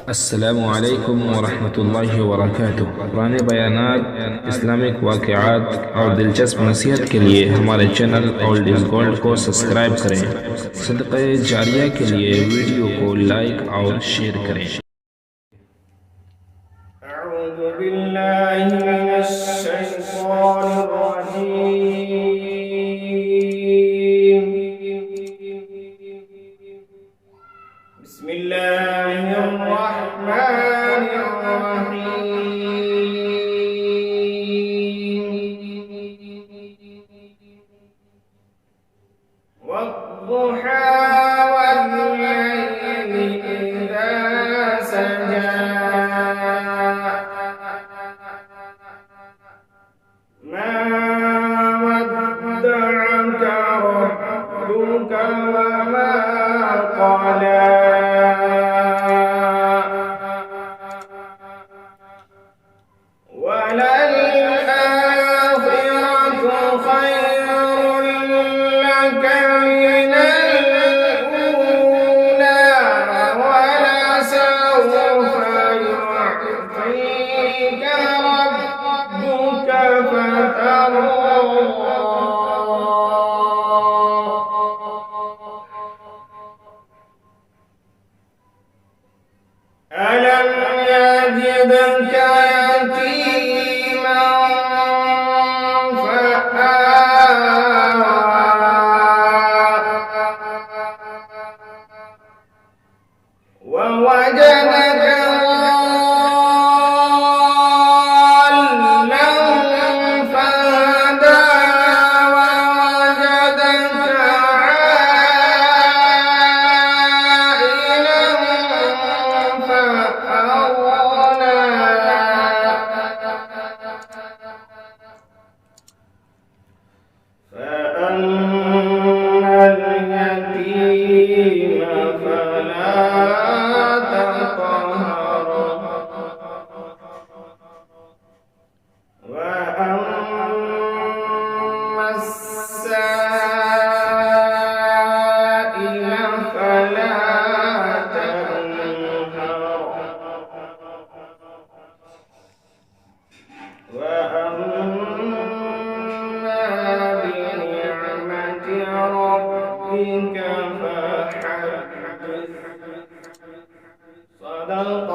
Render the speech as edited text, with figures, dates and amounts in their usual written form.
अस्सलामु अलैकुम वरहमतुल्लाहि वबरकातुह। पुराने बयानात, इस्लामिक वाक़िआत और दिलचस्प नसीहत के लिए हमारे चैनल ओल्ड इज़ गोल्ड को सब्सक्राइब करें। सदक़े जारिया के लिए वीडियो को लाइक और शेयर करें। अऊज़ु बिल्लाहि मिनश शैतानिर रजीम। बिस्मिल्लाहिर रहमानिर रहीम। वद्दुहा वल्लैलि इज़ा सजा ما ودعك ربك وما قلى وللآخرة خير لك من الأولى ولسوف يعطيك ربك فترضى ألم يجدك يتيما فآوى ووجدك ضالا فهدى ووجدك عائلا فأغنى فأما اليتيم فلا تقهر وأما السائل فلا تنهر وأما بنعمة ربك فحدث. صدق